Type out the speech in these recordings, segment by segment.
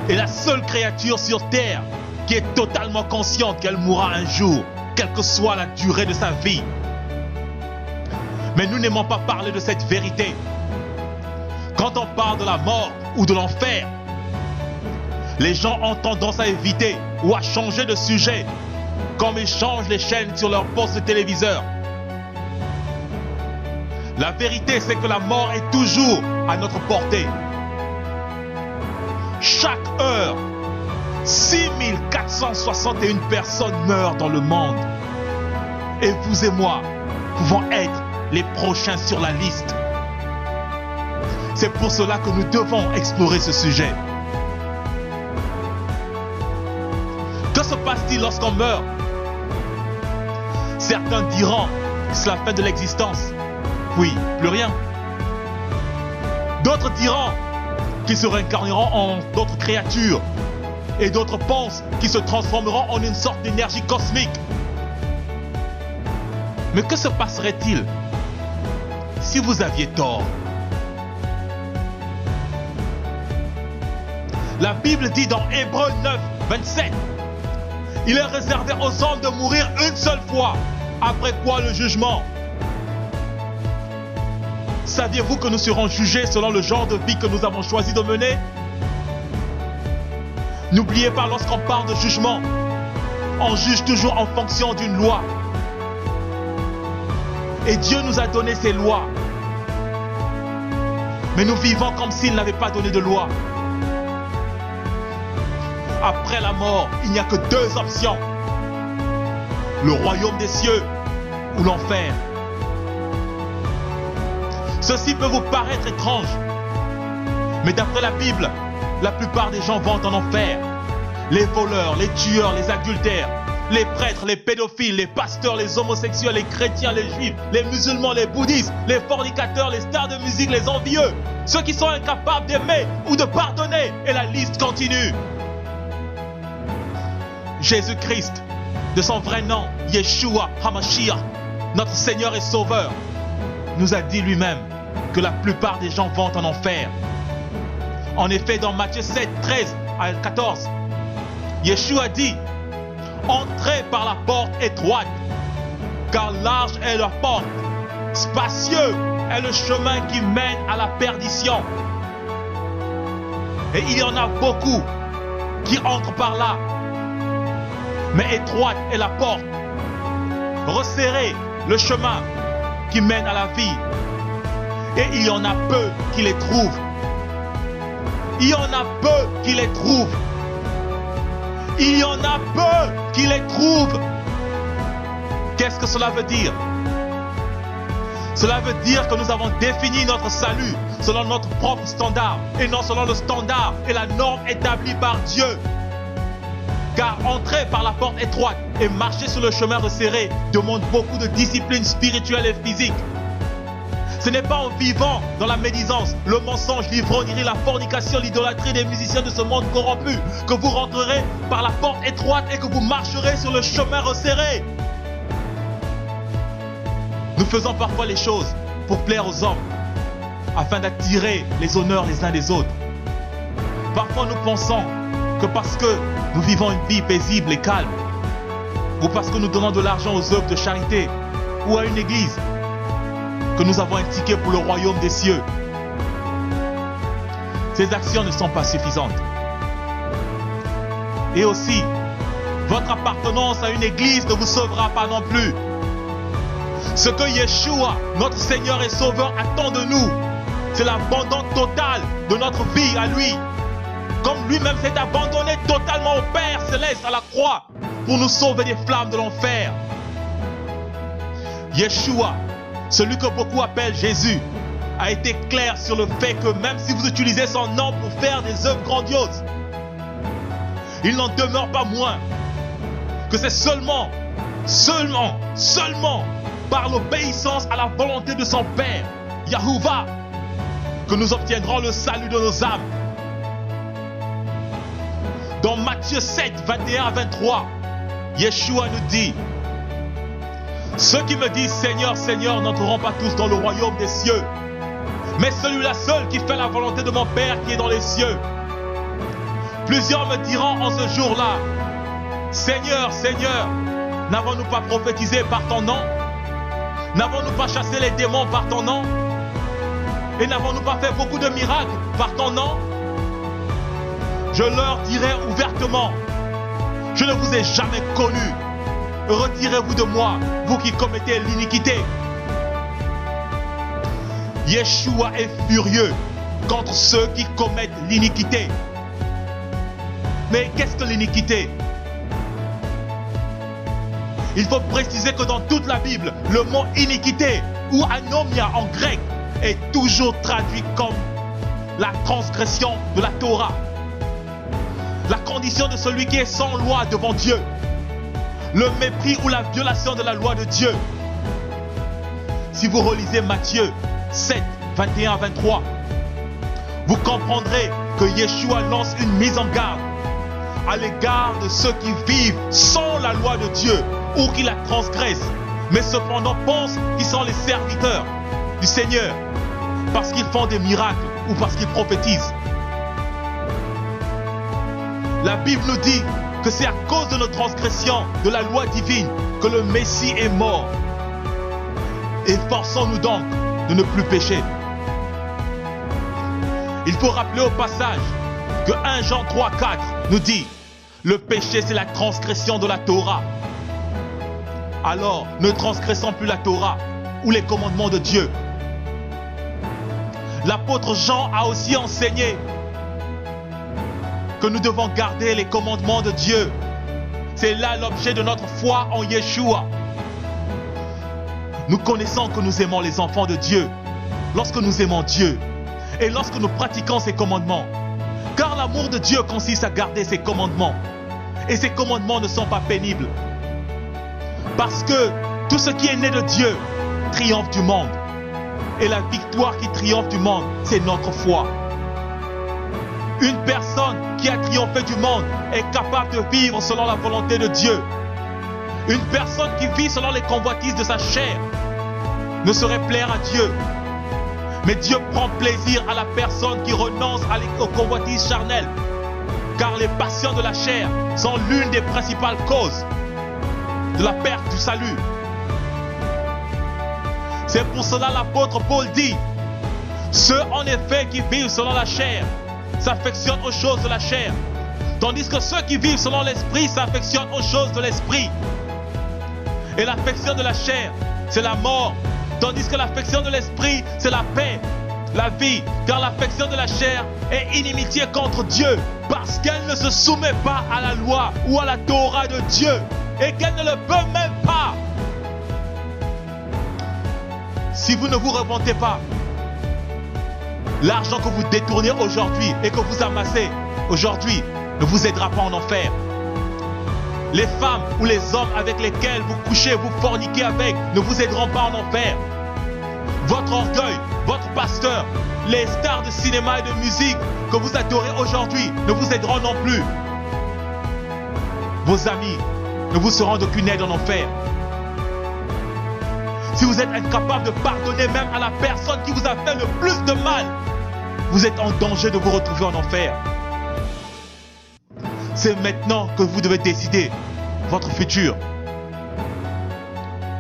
est la seule créature sur terre qui est totalement consciente qu'elle mourra un jour, quelle que soit la durée de sa vie. Mais nous n'aimons pas parler de cette vérité. Quand on parle de la mort ou de l'enfer, les gens ont tendance à éviter ou à changer de sujet, comme ils changent les chaînes sur leur poste de téléviseur. La vérité, c'est que la mort est toujours à notre portée. Chaque heure, 6461 personnes meurent dans le monde. Et vous et moi pouvons être les prochains sur la liste. C'est pour cela que nous devons explorer ce sujet. Que se passe-t-il lorsqu'on meurt? Certains diront que c'est la fin de l'existence. Oui, plus rien. D'autres diront qu'ils se réincarneront en d'autres créatures. Et d'autres pensent qu'ils se transformeront en une sorte d'énergie cosmique. Mais que se passerait-il si vous aviez tort? La Bible dit dans Hébreux 9, 27, il est réservé aux hommes de mourir une seule fois, après quoi le jugement. Saviez-vous que nous serons jugés selon le genre de vie que nous avons choisi de mener? N'oubliez pas, lorsqu'on parle de jugement, on juge toujours en fonction d'une loi. Et Dieu nous a donné ces lois. Mais nous vivons comme s'il n'avait pas donné de loi. Après la mort, il n'y a que deux options. Le royaume des cieux ou l'enfer. Ceci peut vous paraître étrange. Mais d'après la Bible, la plupart des gens vont en enfer. Les voleurs, les tueurs, les adultères, les prêtres, les pédophiles, les pasteurs, les homosexuels, les chrétiens, les juifs, les musulmans, les bouddhistes, les fornicateurs, les stars de musique, les envieux, ceux qui sont incapables d'aimer ou de pardonner, et la liste continue. Jésus-Christ, de son vrai nom, Yeshua HaMashiach, notre Seigneur et Sauveur, nous a dit lui-même que la plupart des gens vont en enfer. En effet, dans Matthieu 7, 13 à 14, Yeshua dit: entrez par la porte étroite, car large est la porte, spacieux est le chemin qui mène à la perdition. Et il y en a beaucoup qui entrent par là. Mais étroite est la porte, resserré le chemin qui mène à la vie. Et il y en a peu qui les trouvent. Il y en a peu qui les trouvent. Il y en a peu qui les trouvent. Qu'est-ce que cela veut dire? Cela veut dire que nous avons défini notre salut selon notre propre standard et non selon le standard et la norme établie par Dieu. Car entrer par la porte étroite et marcher sur le chemin resserré demande beaucoup de discipline spirituelle et physique. Ce n'est pas en vivant dans la médisance, le mensonge, l'ivrognerie, la fornication, l'idolâtrie des musiciens de ce monde corrompu que vous rentrerez par la porte étroite et que vous marcherez sur le chemin resserré. Nous faisons parfois les choses pour plaire aux hommes, afin d'attirer les honneurs les uns des autres. Parfois nous pensons que parce que nous vivons une vie paisible et calme, ou parce que nous donnons de l'argent aux œuvres de charité ou à une église, que nous avons un ticket pour le royaume des cieux. Ces actions ne sont pas suffisantes. Et aussi, votre appartenance à une église ne vous sauvera pas non plus. Ce que Yeshua, notre Seigneur et Sauveur, attend de nous, c'est l'abandon total de notre vie à lui. Comme lui-même s'est abandonné totalement au Père Céleste à la croix pour nous sauver des flammes de l'enfer. Yeshua, celui que beaucoup appellent Jésus, a été clair sur le fait que même si vous utilisez son nom pour faire des œuvres grandioses, il n'en demeure pas moins que c'est seulement par l'obéissance à la volonté de son Père, Yahuwah, que nous obtiendrons le salut de nos âmes. Dans Matthieu 7, 21 à 23, Yeshua nous dit: ceux qui me disent Seigneur, Seigneur n'entreront pas tous dans le royaume des cieux, mais celui-là seul qui fait la volonté de mon Père qui est dans les cieux. Plusieurs me diront en ce jour-là, Seigneur, Seigneur, n'avons-nous pas prophétisé par ton nom? N'avons-nous pas chassé les démons par ton nom? Et n'avons-nous pas fait beaucoup de miracles par ton nom? Je leur dirai ouvertement, je ne vous ai jamais connu. Retirez-vous de moi, vous qui commettez l'iniquité. Yeshua est furieux contre ceux qui commettent l'iniquité. Mais qu'est-ce que l'iniquité? Il faut préciser que dans toute la Bible, le mot iniquité ou anomia en grec est toujours traduit comme la transgression de la Torah. La condition de celui qui est sans loi devant Dieu. Le mépris ou la violation de la loi de Dieu. Si vous relisez Matthieu 7, 21 à 23, vous comprendrez que Yeshua lance une mise en garde à l'égard de ceux qui vivent sans la loi de Dieu ou qui la transgressent, mais cependant pensent qu'ils sont les serviteurs du Seigneur parce qu'ils font des miracles ou parce qu'ils prophétisent. La Bible nous dit que c'est à cause de nos transgressions de la loi divine que le Messie est mort. Efforçons-nous donc de ne plus pécher. Il faut rappeler au passage que 1 Jean 3, 4 nous dit « Le péché, c'est la transgression de la Torah ». Alors, ne transgressons plus la Torah ou les commandements de Dieu. L'apôtre Jean a aussi enseigné que nous devons garder les commandements de Dieu. C'est là l'objet de notre foi en Yeshua. Nous connaissons que nous aimons les enfants de Dieu lorsque nous aimons Dieu et lorsque nous pratiquons ses commandements. Car l'amour de Dieu consiste à garder ses commandements. Et ses commandements ne sont pas pénibles. Parce que tout ce qui est né de Dieu triomphe du monde. Et la victoire qui triomphe du monde, c'est notre foi. Une personne qui a triomphé du monde est capable de vivre selon la volonté de Dieu. Une personne qui vit selon les convoitises de sa chair ne saurait plaire à Dieu. Mais Dieu prend plaisir à la personne qui renonce aux convoitises charnelles. Car les passions de la chair sont l'une des principales causes de la perte du salut. C'est pour cela l'apôtre Paul dit, ceux en effet qui vivent selon la chair s'affectionnent aux choses de la chair, tandis que ceux qui vivent selon l'esprit s'affectionnent aux choses de l'esprit. Et l'affection de la chair, c'est la mort, tandis que l'affection de l'esprit, c'est la paix, la vie, car l'affection de la chair est inimitié contre Dieu, parce qu'elle ne se soumet pas à la loi ou à la Torah de Dieu, et qu'elle ne le peut même pas. Si vous ne vous repentez pas, l'argent que vous détournez aujourd'hui et que vous amassez aujourd'hui ne vous aidera pas en enfer. Les femmes ou les hommes avec lesquels vous couchez, vous forniquez avec, ne vous aideront pas en enfer. Votre orgueil, votre pasteur, les stars de cinéma et de musique que vous adorez aujourd'hui ne vous aideront non plus. Vos amis ne vous seront d'aucune aide en enfer. Si vous êtes incapable de pardonner même à la personne qui vous a fait le plus de mal, vous êtes en danger de vous retrouver en enfer. C'est maintenant que vous devez décider votre futur.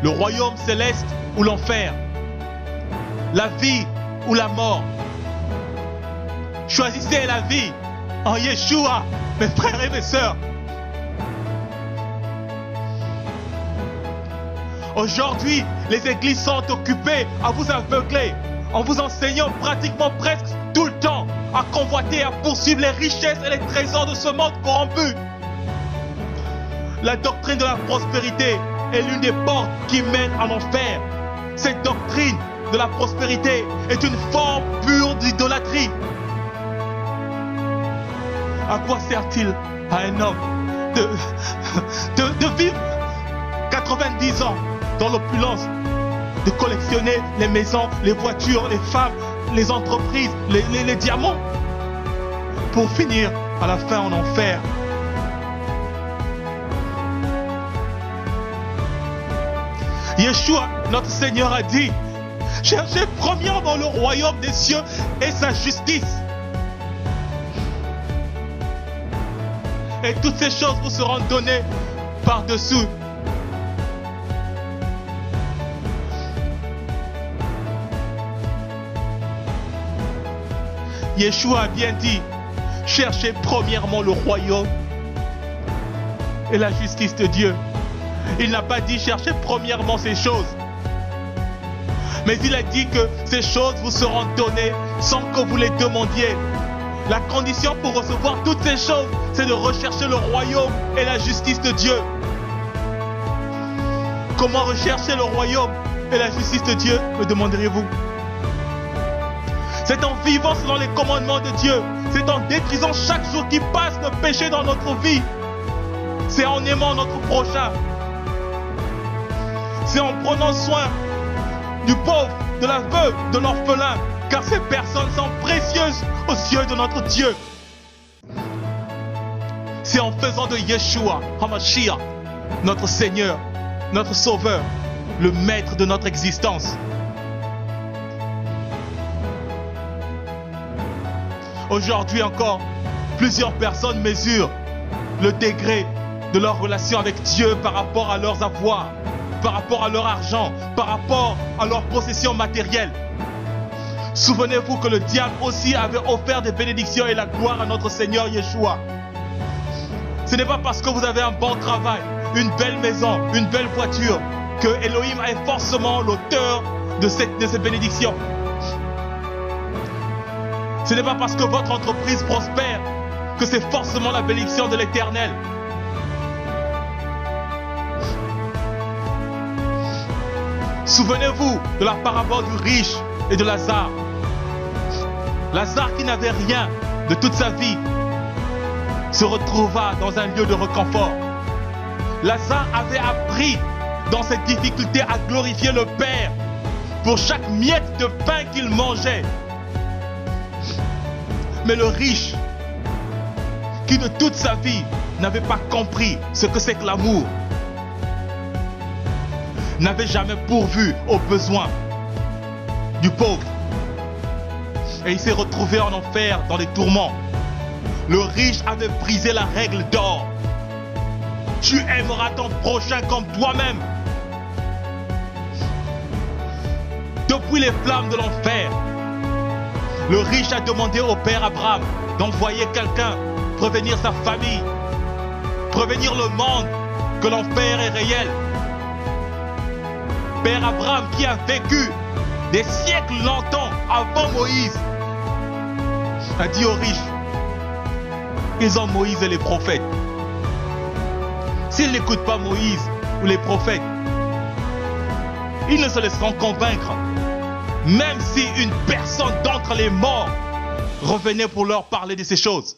Le royaume céleste ou l'enfer. La vie ou la mort. Choisissez la vie en Yeshua, mes frères et mes sœurs. Aujourd'hui, les églises sont occupées à vous aveugler en vous enseignant pratiquement presque tout le temps à convoiter, à poursuivre les richesses et les trésors de ce monde corrompu. La doctrine de la prospérité est l'une des portes qui mènent en enfer. Cette doctrine de la prospérité est une forme pure d'idolâtrie. À quoi sert-il à un homme de vivre 90 ans dans l'opulence, de collectionner les maisons, les voitures, les femmes, les entreprises, les diamants, pour finir à la fin en enfer? Yeshua, notre Seigneur, a dit, cherchez premièrement le royaume des cieux et sa justice. Et toutes ces choses vous seront données par-dessous. Yeshua a bien dit, cherchez premièrement le royaume et la justice de Dieu. Il n'a pas dit cherchez premièrement ces choses. Mais il a dit que ces choses vous seront données sans que vous les demandiez. La condition pour recevoir toutes ces choses, c'est de rechercher le royaume et la justice de Dieu. Comment rechercher le royaume et la justice de Dieu, me demanderiez-vous? C'est en vivant selon les commandements de Dieu. C'est en détruisant chaque jour qui passe le péché dans notre vie. C'est en aimant notre prochain. C'est en prenant soin du pauvre, de la veuve, de l'orphelin, car ces personnes sont précieuses aux yeux de notre Dieu. C'est en faisant de Yeshua, HaMashiach, notre Seigneur, notre Sauveur, le maître de notre existence. Aujourd'hui encore, plusieurs personnes mesurent le degré de leur relation avec Dieu par rapport à leurs avoirs, par rapport à leur argent, par rapport à leurs possessions matérielles. Souvenez-vous que le diable aussi avait offert des bénédictions et la gloire à notre Seigneur Yeshua. Ce n'est pas parce que vous avez un bon travail, une belle maison, une belle voiture, que Elohim est forcément l'auteur de ces bénédictions. Ce n'est pas parce que votre entreprise prospère que c'est forcément la bénédiction de l'Éternel. Souvenez-vous de la parabole du riche et de Lazare. Lazare qui n'avait rien de toute sa vie se retrouva dans un lieu de réconfort. Lazare avait appris dans cette difficulté à glorifier le Père pour chaque miette de pain qu'il mangeait. Mais le riche, qui de toute sa vie n'avait pas compris ce que c'est que l'amour, n'avait jamais pourvu aux besoins du pauvre. Et il s'est retrouvé en enfer dans les tourments. Le riche avait brisé la règle d'or. Tu aimeras ton prochain comme toi-même. Depuis les flammes de l'enfer, le riche a demandé au père Abraham d'envoyer quelqu'un prévenir sa famille, prévenir le monde que l'enfer est réel. Père Abraham qui a vécu des siècles longtemps avant Moïse a dit aux riches, ils ont Moïse et les prophètes. S'ils n'écoutent pas Moïse ou les prophètes, ils ne se laisseront convaincre. Même si une personne d'entre les morts revenait pour leur parler de ces choses.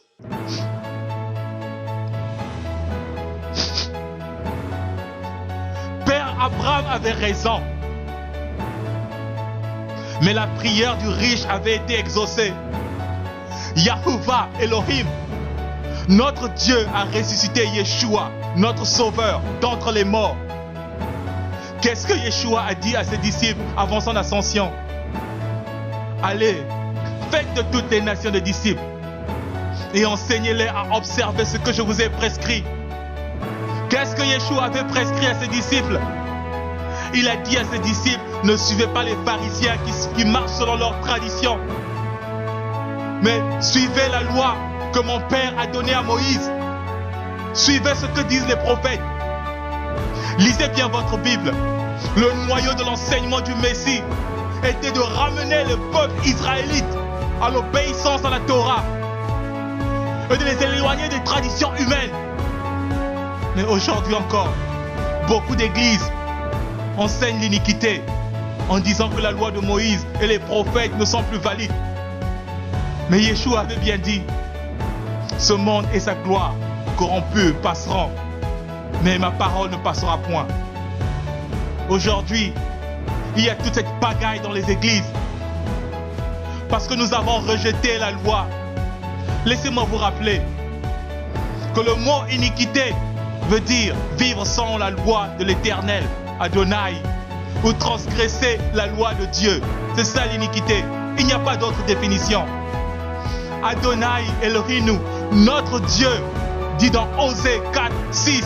Père Abraham avait raison. Mais la prière du riche avait été exaucée. Yahuwah Elohim, notre Dieu a ressuscité Yeshua, notre Sauveur, d'entre les morts. Qu'est-ce que Yeshua a dit à ses disciples avant son ascension? Allez, faites de toutes les nations des disciples et enseignez-les à observer ce que je vous ai prescrit. Qu'est-ce que Yeshua avait prescrit à ses disciples? Il a dit à ses disciples, ne suivez pas les pharisiens qui marchent selon leur tradition, mais suivez la loi que mon Père a donnée à Moïse. Suivez ce que disent les prophètes. Lisez bien votre Bible. Le noyau de l'enseignement du Messie était de ramener le peuple israélite à l'obéissance à la Torah et de les éloigner des traditions humaines. Mais aujourd'hui encore, beaucoup d'églises enseignent l'iniquité en disant que la loi de Moïse et les prophètes ne sont plus valides. Mais Yeshua avait bien dit, ce monde et sa gloire corrompus passeront, mais ma parole ne passera point. Aujourd'hui, il y a toute cette pagaille dans les églises parce que nous avons rejeté la loi. Laissez-moi vous rappeler que le mot iniquité veut dire vivre sans la loi de l'Éternel, Adonai, ou transgresser la loi de Dieu. C'est ça l'iniquité. Il n'y a pas d'autre définition. Adonai Elohim, notre Dieu, dit dans Osée 4, 6,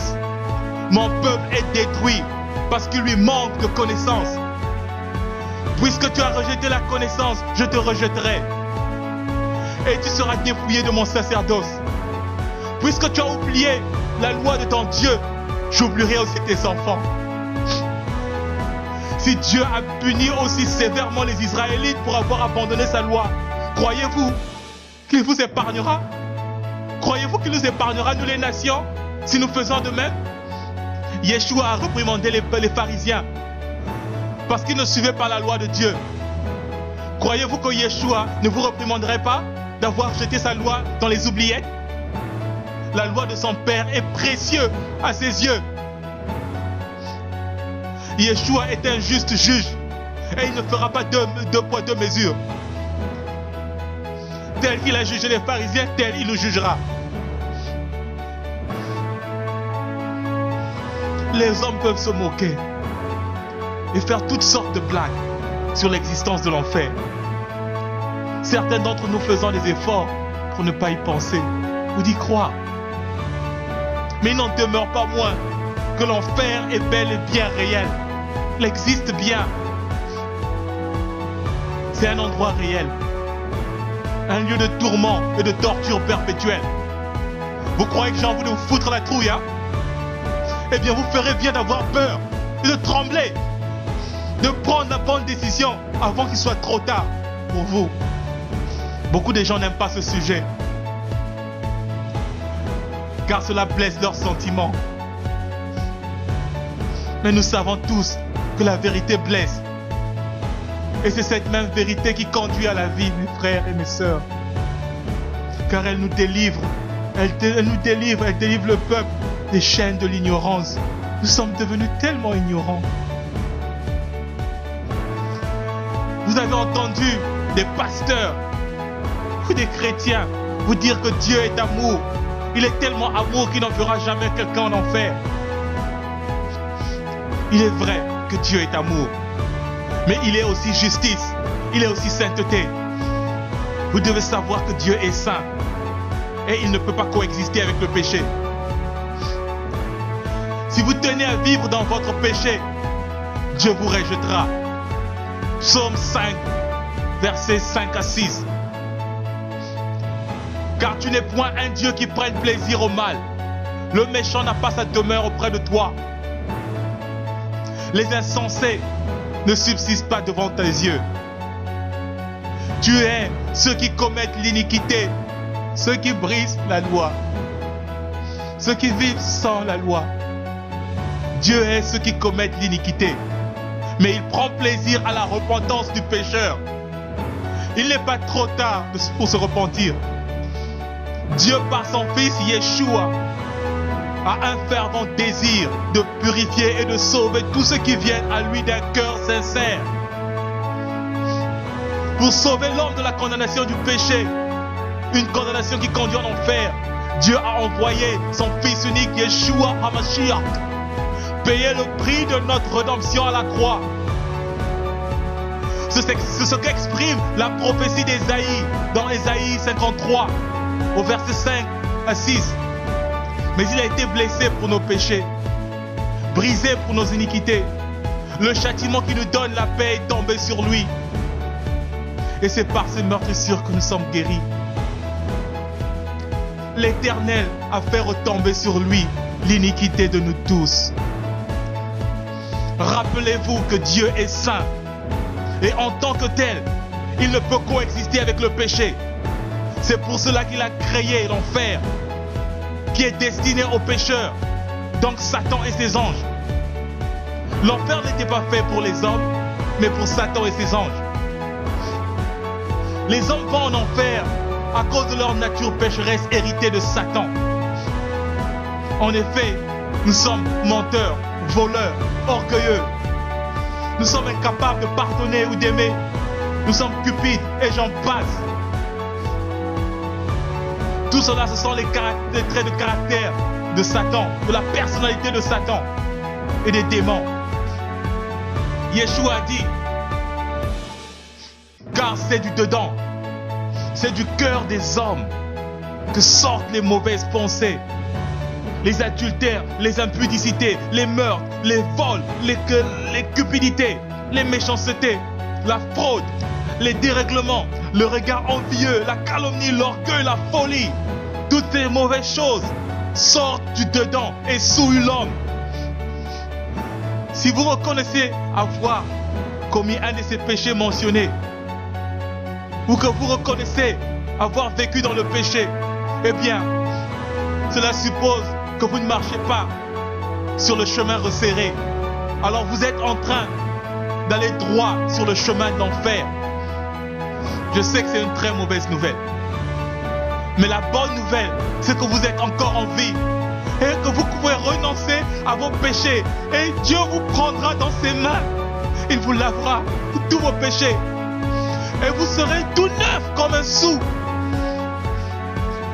mon peuple est détruit parce qu'il lui manque de connaissance. Puisque tu as rejeté la connaissance, je te rejetterai. Et tu seras dépouillé de mon sacerdoce. Puisque tu as oublié la loi de ton Dieu, j'oublierai aussi tes enfants. Si Dieu a puni aussi sévèrement les Israélites pour avoir abandonné sa loi, croyez-vous qu'il vous épargnera? Croyez-vous qu'il nous épargnera, nous les nations, si nous faisons de même? Yeshua a réprimandé les pharisiens parce qu'ils ne suivaient pas la loi de Dieu. Croyez-vous que Yeshua ne vous réprimanderait pas d'avoir jeté sa loi dans les oubliettes? La loi de son Père est précieuse à ses yeux. Yeshua est un juste juge et il ne fera pas deux poids, deux mesures. Tel qu'il a jugé les pharisiens, tel il nous jugera. Les hommes peuvent se moquer et faire toutes sortes de blagues sur l'existence de l'enfer. Certains d'entre nous faisant des efforts pour ne pas y penser ou d'y croire. Mais il n'en demeure pas moins que l'enfer est bel et bien réel. Il existe bien. C'est un endroit réel. Un lieu de tourment et de torture perpétuelle. Vous croyez que j'ai envie de vous foutre la trouille, hein? Eh bien, vous ferez bien d'avoir peur et de trembler, de prendre la bonne décision avant qu'il soit trop tard pour vous. Beaucoup de gens n'aiment pas ce sujet, car cela blesse leurs sentiments. Mais nous savons tous que la vérité blesse. Et c'est cette même vérité qui conduit à la vie, mes frères et mes sœurs. Car elle nous délivre, elle nous délivre, elle délivre le peuple des chaînes de l'ignorance. Nous sommes devenus tellement ignorants. Vous avez entendu des pasteurs ou des chrétiens vous dire que Dieu est amour. Il est tellement amour qu'il n'enverra jamais quelqu'un en enfer. Il est vrai que Dieu est amour, mais il est aussi justice, il est aussi sainteté. Vous devez savoir que Dieu est saint et il ne peut pas coexister avec le péché. Si vous tenez à vivre dans votre péché, Dieu vous rejettera. Psaume 5, versets 5 à 6. Car tu n'es point un Dieu qui prenne plaisir au mal. Le méchant n'a pas sa demeure auprès de toi. Les insensés ne subsistent pas devant tes yeux. Tu es ceux qui commettent l'iniquité, ceux qui brisent la loi, ceux qui vivent sans la loi. Dieu est ceux qui commettent l'iniquité, mais il prend plaisir à la repentance du pécheur. Il n'est pas trop tard pour se repentir. Dieu, par son Fils Yeshua, a un fervent désir de purifier et de sauver tous ceux qui viennent à lui d'un cœur sincère. Pour sauver l'homme de la condamnation du péché, une condamnation qui conduit en enfer, Dieu a envoyé son Fils unique Yeshua HaMashiach payer le prix de notre rédemption à la croix. C'est ce qu'exprime la prophétie d'Ésaïe dans Ésaïe 53 au verset 5 à 6. Mais il a été blessé pour nos péchés, brisé pour nos iniquités. Le châtiment qui nous donne la paix est tombé sur lui. Et c'est par ses meurtrissures que nous sommes guéris. L'Éternel a fait retomber sur lui l'iniquité de nous tous. Rappelez-vous que Dieu est saint. Et en tant que tel, il ne peut coexister avec le péché. C'est pour cela qu'il a créé l'enfer, qui est destiné aux pécheurs, donc Satan et ses anges. L'enfer n'était pas fait pour les hommes, mais pour Satan et ses anges. Les hommes vont en enfer à cause de leur nature pécheresse héritée de Satan. En effet, nous sommes menteurs, voleurs, orgueilleux. Nous sommes incapables de pardonner ou d'aimer. Nous sommes cupides et j'en passe. Tout cela, ce sont les traits de caractère de Satan, de la personnalité de Satan et des démons. Yeshua a dit, car c'est du dedans, c'est du cœur des hommes que sortent les mauvaises pensées, les adultères, les impudicités, les meurtres, les vols, les cupidités, les méchancetés, la fraude, les dérèglements, le regard envieux, la calomnie, l'orgueil, la folie. Toutes ces mauvaises choses sortent du dedans et souillent l'homme. Si vous reconnaissez avoir commis un de ces péchés mentionnés, ou que vous reconnaissez avoir vécu dans le péché, eh bien, cela suppose que vous ne marchez pas sur le chemin resserré. Alors vous êtes en train d'aller droit sur le chemin de l'enfer. Je sais que c'est une très mauvaise nouvelle. Mais la bonne nouvelle, c'est que vous êtes encore en vie et que vous pouvez renoncer à vos péchés. Et Dieu vous prendra dans ses mains. Il vous lavera de tous vos péchés. Et vous serez tout neuf comme un sou.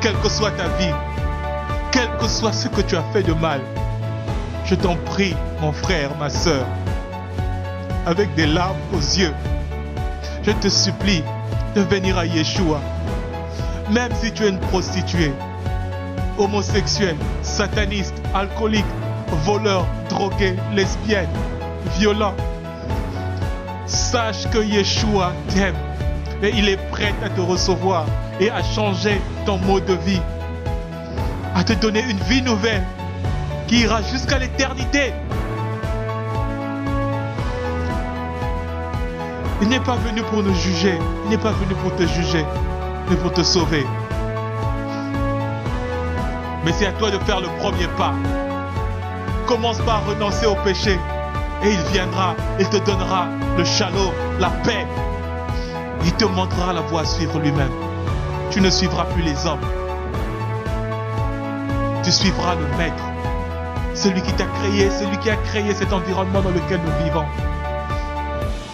Quelle que soit ta vie, quel que soit ce que tu as fait de mal, je t'en prie, mon frère, ma soeur, avec des larmes aux yeux, je te supplie de venir à Yeshua. Même si tu es une prostituée, homosexuelle, sataniste, alcoolique, voleur, drogué, lesbienne, violent, sache que Yeshua t'aime et il est prêt à te recevoir et à changer ton mode de vie, à te donner une vie nouvelle qui ira jusqu'à l'éternité. Il n'est pas venu pour nous juger, il n'est pas venu pour te juger, mais pour te sauver. Mais c'est à toi de faire le premier pas. Commence par renoncer au péché et il viendra, il te donnera le shalom, la paix. Il te montrera la voie à suivre lui-même. Tu ne suivras plus les hommes. Tu suivras le Maître, celui qui t'a créé, celui qui a créé cet environnement dans lequel nous vivons.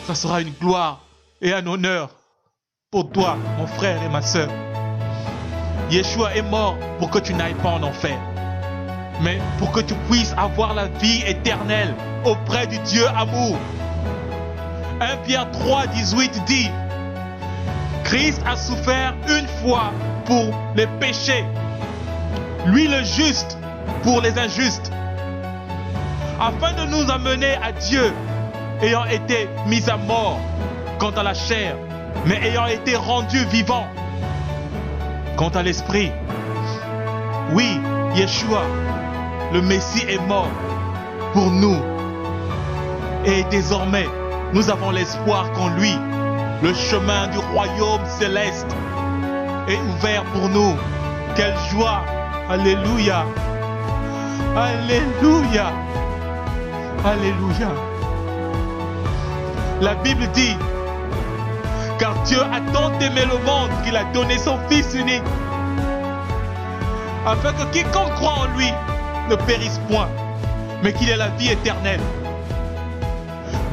Ça sera une gloire et un honneur pour toi, mon frère et ma soeur. Yeshua est mort pour que tu n'ailles pas en enfer, mais pour que tu puisses avoir la vie éternelle auprès du Dieu amour. 1 Pierre 3, 18 dit: Christ a souffert une fois pour les péchés, lui le juste pour les injustes, afin de nous amener à Dieu, ayant été mis à mort quant à la chair, mais ayant été rendu vivant quant à l'esprit. Oui, Yeshua, le Messie, est mort pour nous. Et désormais, nous avons l'espoir qu'en lui, le chemin du royaume céleste est ouvert pour nous. Quelle joie! Alléluia! Alléluia! Alléluia! La Bible dit: car Dieu a tant aimé le monde qu'il a donné son Fils unique, afin que quiconque croit en lui ne périsse point, mais qu'il ait la vie éternelle.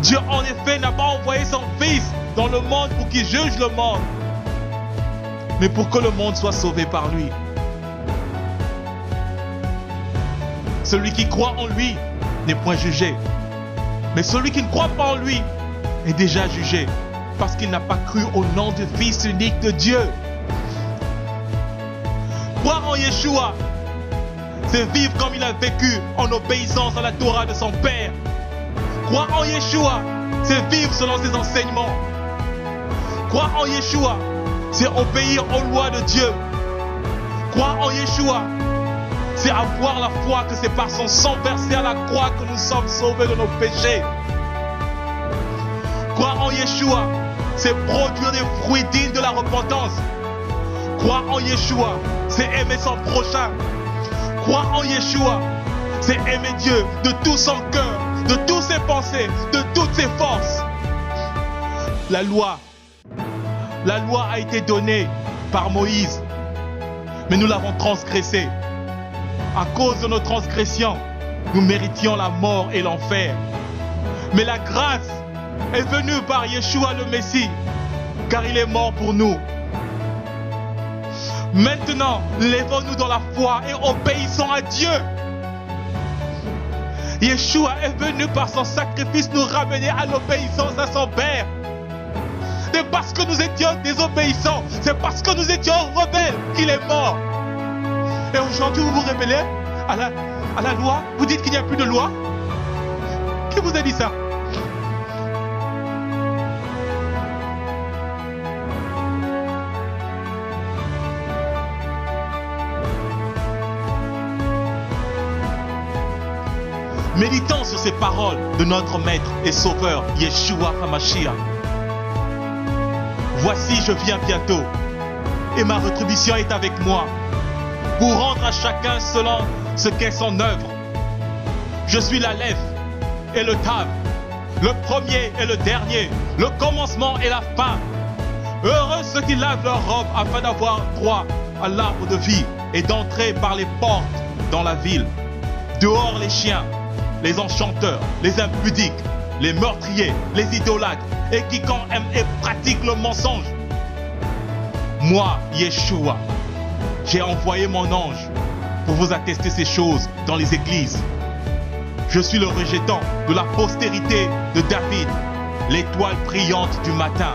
Dieu en effet n'a pas envoyé son Fils dans le monde pour qu'il juge le monde, mais pour que le monde soit sauvé par lui. Celui qui croit en lui n'est point jugé, mais celui qui ne croit pas en lui est déjà jugé, parce qu'il n'a pas cru au nom du Fils unique de Dieu. Croire en Yeshua, c'est vivre comme il a vécu en obéissance à la Torah de son Père. Croire en Yeshua, c'est vivre selon ses enseignements. Croire en Yeshua, c'est obéir aux lois de Dieu. Croire en Yeshua, c'est avoir la foi que c'est par son sang versé à la croix que nous sommes sauvés de nos péchés. Croire en Yeshua, c'est produire des fruits dignes de la repentance. Croire en Yeshua, c'est aimer son prochain. Croire en Yeshua, c'est aimer Dieu de tout son cœur, de toutes ses pensées, de toutes ses forces. La loi a été donnée par Moïse, mais nous l'avons transgressée. À cause de nos transgressions, nous méritions la mort et l'enfer. Mais la grâce est venue par Yeshua le Messie, car il est mort pour nous. Maintenant, lèvons-nous dans la foi et obéissons à Dieu. Yeshua est venu par son sacrifice nous ramener à l'obéissance à son Père. C'est parce que nous étions désobéissants, c'est parce que nous étions rebelles qu'il est mort. Et aujourd'hui vous vous rebellez, à la loi? Vous dites qu'il n'y a plus de loi? Qui vous a dit ça? Méditons sur ces paroles de notre Maître et Sauveur, Yeshua HaMashiach. Voici, je viens bientôt, et ma rétribution est avec moi, pour rendre à chacun selon ce qu'est son œuvre. Je suis l'Aleph et le Tav, le premier et le dernier, le commencement et la fin. Heureux ceux qui lavent leur robe afin d'avoir droit à l'arbre de vie et d'entrer par les portes dans la ville. Dehors les chiens, les enchanteurs, les impudiques, les meurtriers, les idolâtres et quiconque aime et pratique le mensonge. Moi, Yeshua, j'ai envoyé mon ange pour vous attester ces choses dans les églises. Je suis le rejetant de la postérité de David, l'étoile brillante du matin.